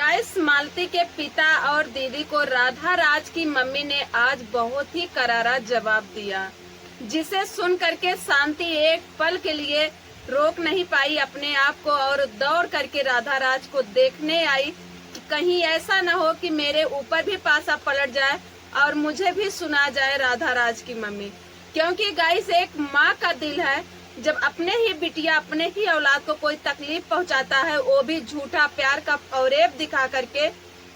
Guys, मालती के पिता और दीदी को राधा राज की मम्मी ने आज बहुत ही करारा जवाब दिया, जिसे सुन करके शांति एक पल के लिए रोक नहीं पाई अपने आप को और दौड़ करके राधा राज को देखने आई कि कहीं ऐसा न हो कि मेरे ऊपर भी पासा पलट जाए और मुझे भी सुना जाए राधा राज की मम्मी। क्योंकि गाइस, एक माँ का दिल है, जब अपने ही बिटिया अपने ही औलाद को कोई तकलीफ पहुंचाता है, वो भी झूठा प्यार का फौरेब दिखा करके,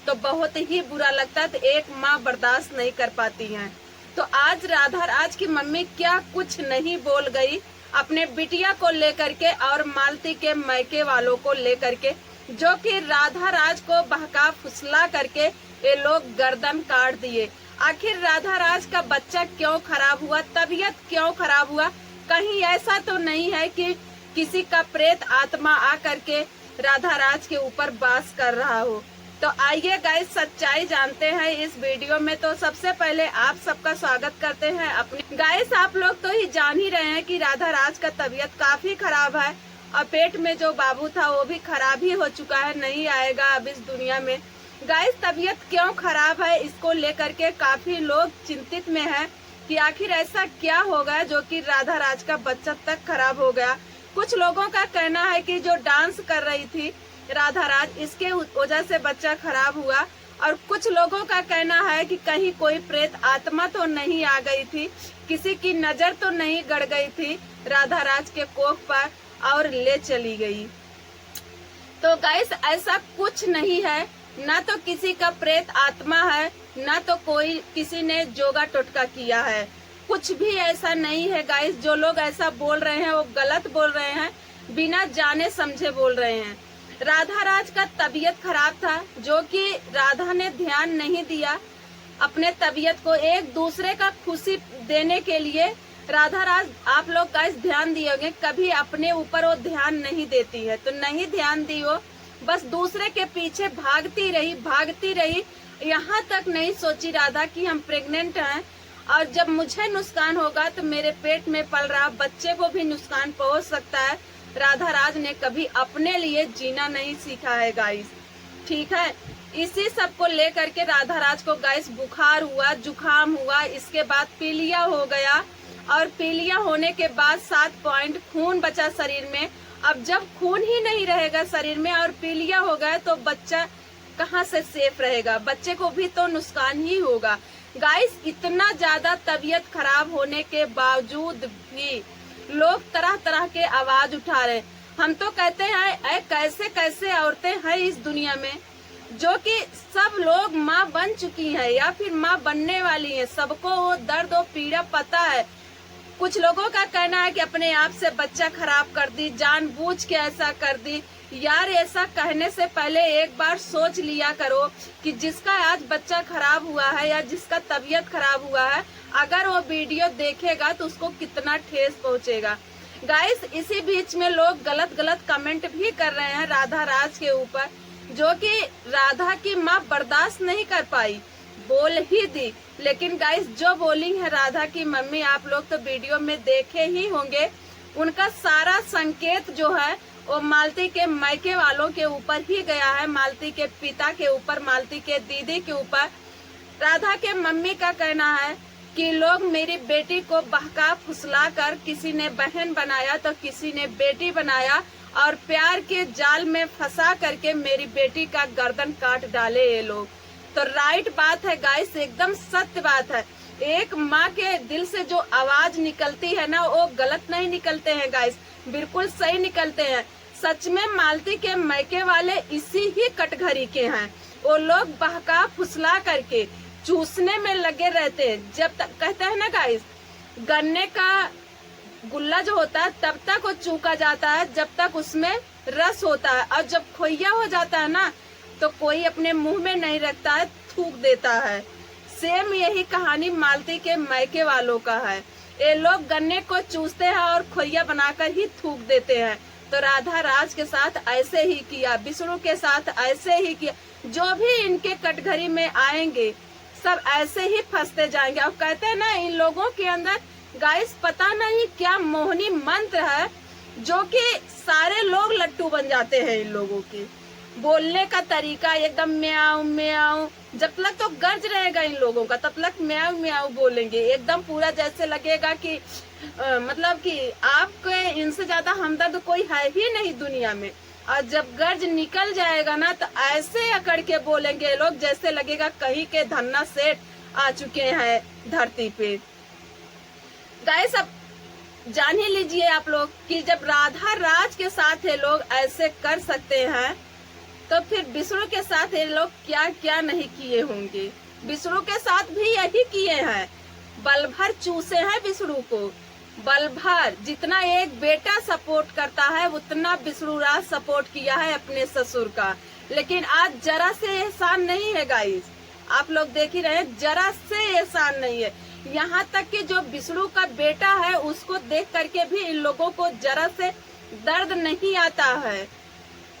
तो बहुत ही बुरा लगता है। तो एक माँ बर्दाश्त नहीं कर पाती है। तो आज राधा राज की मम्मी क्या कुछ नहीं बोल गई अपने बिटिया को लेकर के और मालती के मैके वालों को लेकर के, जो कि राधा राज को बहका फुसला करके ये लोग गर्दन काट दिए। आखिर राधा राज का बच्चा क्यों खराब हुआ, तबीयत क्यों खराब हुआ? कहीं ऐसा तो नहीं है कि किसी का प्रेत आत्मा आ करके राधा राज के ऊपर वास कर रहा हो? तो आइए गाइस, सच्चाई जानते हैं इस वीडियो में। तो सबसे पहले आप सबका स्वागत करते हैं अपने। गाइस, आप लोग तो ही जान ही रहे हैं कि राधा राज का तबीयत काफी खराब है और पेट में जो बाबू था वो भी खराब ही हो चुका है, नहीं आएगा अब इस दुनिया में। गाइस, तबीयत क्यों खराब है, इसको लेकर के काफी लोग चिंतित में है कि आखिर ऐसा क्या हो गया जो कि राधा राज का बच्चा तक खराब हो गया। कुछ लोगों का कहना है कि जो डांस कर रही थी राधा राज, इसके वजह से बच्चा खराब हुआ, और कुछ लोगों का कहना है कि कहीं कोई प्रेत आत्मा तो नहीं आ गई थी, किसी की नजर तो नहीं गड़ गई थी राधा राज के कोख पर और ले चली गई। तो गाइस, ऐसा कुछ नहीं है, ना तो किसी का प्रेत आत्मा है, ना तो कोई किसी ने जोगा टोटका किया है, कुछ भी ऐसा नहीं है। गाइस, जो लोग ऐसा बोल रहे हैं वो गलत बोल रहे हैं, बिना जाने समझे बोल रहे हैं। राधा राज का तबीयत खराब था, जो कि राधा ने ध्यान नहीं दिया अपने तबीयत को। एक दूसरे का खुशी देने के लिए राधा राज, आप लोग गाइस ध्यान दिए होंगे, कभी अपने ऊपर वो ध्यान नहीं देती है। तो नहीं ध्यान दी वो, बस दूसरे के पीछे भागती रही। यहाँ तक नहीं सोची राधा कि हम प्रेग्नेंट हैं और जब मुझे नुकसान होगा तो मेरे पेट में पल रहा बच्चे को भी नुकसान पहुँच सकता है। राधा राज ने कभी अपने लिए जीना नहीं सीखा है गाइस, ठीक है। इसी सब को लेकर के राधा राज को गाइस बुखार हुआ, जुकाम हुआ, इसके बाद पीलिया हो गया और पीलिया होने के बाद 7 पॉइंट खून बचा शरीर में। अब जब खून ही नहीं रहेगा शरीर में और पीलिया हो गया तो बच्चा कहाँ से सेफ रहेगा? बच्चे को भी तो नुकसान ही होगा। गाइस, इतना ज्यादा तबीयत खराब होने के बावजूद भी लोग तरह तरह के आवाज उठा रहे। हम तो कहते हैं कैसे कैसे औरतें हैं इस दुनिया में, जो कि सब लोग माँ बन चुकी है या फिर माँ बनने वाली है, सबको वो दर्द और पीड़ा पता है। कुछ लोगों का कहना है कि अपने आप से बच्चा खराब कर दी, जानबूझ के ऐसा कर दी। यार, ऐसा कहने से पहले एक बार सोच लिया करो कि जिसका आज बच्चा खराब हुआ है या जिसका तबीयत खराब हुआ है, अगर वो वीडियो देखेगा तो उसको कितना ठेस पहुंचेगा। गाइस, इसी बीच में लोग गलत कमेंट भी कर रहे हैं राधा राज के ऊपर, जो कि राधा की माँ बर्दाश्त नहीं कर पाई, बोल ही दी। लेकिन गाइस, जो बोली है राधा की मम्मी, आप लोग तो वीडियो में देखे ही होंगे, उनका सारा संकेत जो है वो मालती के मैके वालों के ऊपर ही गया है, मालती के पिता के ऊपर, मालती के दीदी के ऊपर। राधा के मम्मी का कहना है कि लोग मेरी बेटी को बहका फुसला कर, किसी ने बहन बनाया तो किसी ने बेटी बनाया और प्यार के जाल में फंसा करके मेरी बेटी का गर्दन काट डाले ये लोग। तो राइट बात है गाइस, एकदम सत्य बात है। एक माँ के दिल से जो आवाज निकलती है ना, वो गलत नहीं निकलते हैं गाइस, बिल्कुल सही निकलते हैं। सच में मालती के मैके वाले इसी ही कटघरी के हैं। वो लोग बहका फुसला करके चूसने में लगे रहते हैं। जब तक कहते हैं ना गाइस, गन्ने का गुल्ला जो होता है तब तक वो चूका जाता है जब तक उसमें रस होता है, और जब खोइया हो जाता है ना तो कोई अपने मुंह में नहीं रखता है, थूक देता है। सेम यही कहानी मालती के मैके वालों का है। ये लोग गन्ने को चूसते हैं और खोइया बनाकर ही थूक देते हैं। तो राधा राज के साथ ऐसे ही किया, विष्णु के साथ ऐसे ही किया। जो भी इनके कटघरी में आएंगे सब ऐसे ही फंसते जाएंगे। और कहते हैं ना, इन लोगों के अंदर गाइस पता नहीं क्या मोहनी मंत्र है, जो कि सारे लोग लट्टू बन जाते हैं इन लोगों की। बोलने का तरीका एकदम म्याऊ म्याऊ, जब तक तो गर्ज रहेगा इन लोगों का तब तक म्याऊ म्याऊ बोलेंगे, एकदम पूरा जैसे लगेगा कि मतलब कि आपके इनसे ज्यादा हमदर्द कोई है ही नहीं दुनिया में। और जब गर्ज निकल जाएगा ना तो ऐसे अकड़ के बोलेंगे लोग जैसे लगेगा कहीं के धन्ना सेठ आ चुके हैं धरती पे। गाइस अब जान ही लीजिए आप लोग कि जब राधा राज के साथ ये लोग ऐसे कर सकते हैं तो फिर विष्णु के साथ ये लोग क्या क्या नहीं किए होंगे। विष्णु के साथ भी यही किए हैं, बल भर चूसे हैं विष्णु को, बल भर। जितना एक बेटा सपोर्ट करता है उतना विष्णु राज सपोर्ट किया है अपने ससुर का। लेकिन आज जरा से एहसान नहीं है गाइस, आप लोग देख ही रहे हैं, जरा से एहसान नहीं है। यहाँ तक कि जो विष्णु का बेटा है उसको देख करके भी इन लोगों को जरा से दर्द नहीं आता है,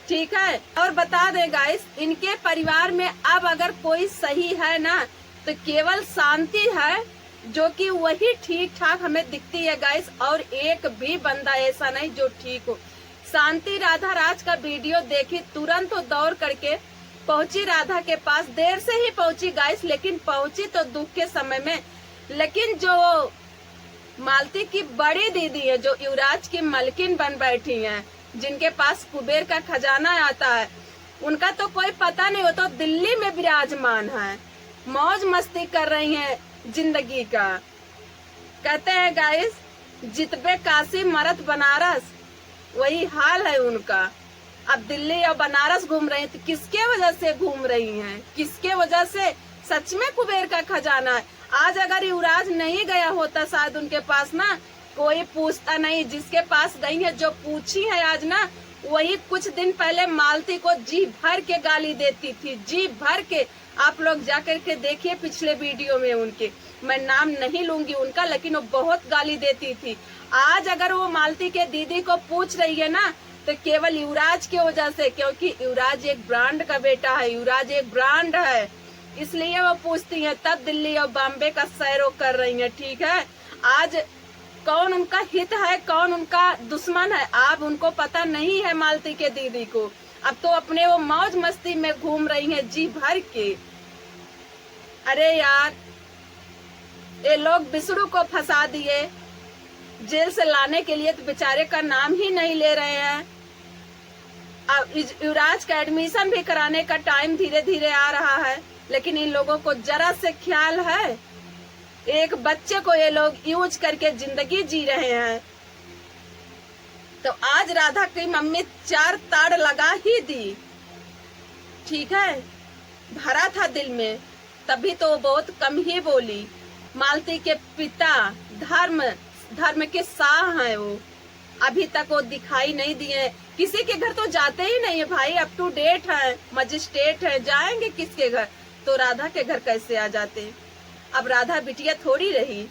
ठीक है। और बता दें गाइस, इनके परिवार में अब अगर कोई सही है ना तो केवल शांति है, जो कि वही ठीक ठाक हमें दिखती है गाइस। और एक भी बंदा ऐसा नहीं जो ठीक हो। शांति राधा राज का वीडियो देखी, तुरंत दौड़ करके पहुंची राधा के पास, देर से ही पहुंची गाइस, लेकिन पहुंची तो दुख के समय में। लेकिन जो मालती की बड़ी दीदी है, जो युवराज की मलकिन बन बैठी हैं, जिनके पास कुबेर का खजाना आता है, उनका तो कोई पता नहीं, वो तो दिल्ली में विराजमान है, मौज मस्ती कर रही हैं जिंदगी का। कहते हैं गाइस, जितबे काशी मरत बनारस, वही हाल है उनका। अब दिल्ली और बनारस घूम रही थी, किसके वजह से घूम रही हैं, किसके वजह से? सच में कुबेर का खजाना है। आज अगर युवराज नहीं गया होता शायद उनके पास ना, कोई पूछता नहीं। जिसके पास गई है, जो पूछी है आज ना, वही कुछ दिन पहले मालती को जी भर के गाली देती थी, जी भर के। आप लोग जाकर के देखिए पिछले वीडियो में उनके, मैं नाम नहीं लूंगी उनका, लेकिन वो बहुत गाली देती थी। आज अगर वो मालती के दीदी को पूछ रही है ना तो केवल युवराज की वजह से, क्योंकि युवराज एक ब्रांड का बेटा है, युवराज एक ब्रांड है, इसलिए वो पूछती हैं। तब दिल्ली और बॉम्बे का सैरो कर रही हैं, ठीक है। आज कौन उनका हित है, कौन उनका दुश्मन है, आप उनको पता नहीं है मालती के दीदी को। अब तो अपने वो मौज मस्ती में घूम रही हैं जी भर के। अरे यार, ये लोग विष्णु को फंसा दिए, जेल से लाने के लिए तो बेचारे का नाम ही नहीं ले रहे हैं। अब युवराज का एडमिशन भी कराने का टाइम धीरे धीरे आ रहा है, लेकिन इन लोगों को जरा से ख्याल है? एक बच्चे को ये लोग यूज करके जिंदगी जी रहे हैं। तो आज राधा की मम्मी 4 ताड़ लगा ही दी, ठीक है, भरा था दिल में, तभी तो वो बहुत कम ही बोली। मालती के पिता धर्म के शाह हैं, वो अभी तक वो दिखाई नहीं दिए। किसी के घर तो जाते ही नहीं है भाई, अप टू डेट है, मजिस्ट्रेट है, जाएंगे किसके घर? तो राधा के घर कैसे आ जाते? अब राधा बिटिया थोड़ी रही,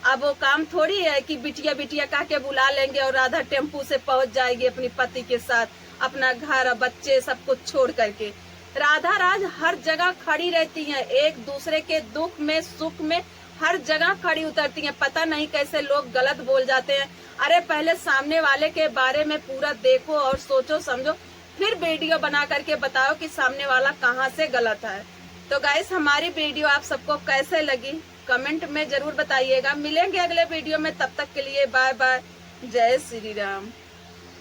अब वो काम थोड़ी है कि बिटिया बिटिया कह के बुला लेंगे और राधा टेम्पू से पहुंच जाएगी अपनी पति के साथ, अपना घर बच्चे सब कुछ छोड़ करके। राधा राज हर जगह खड़ी रहती हैं, एक दूसरे के दुख में सुख में हर जगह खड़ी उतरती हैं। पता नहीं कैसे लोग गलत बोल जाते हैं। अरे पहले सामने वाले के बारे में पूरा देखो और सोचो समझो, फिर वीडियो बना करके बताओ कि सामने वाला कहाँ से गलत है। तो गाइस, हमारी वीडियो आप सबको कैसे लगी कमेंट में जरूर बताइएगा। मिलेंगे अगले वीडियो में, तब तक के लिए बाय बाय, जय श्री राम।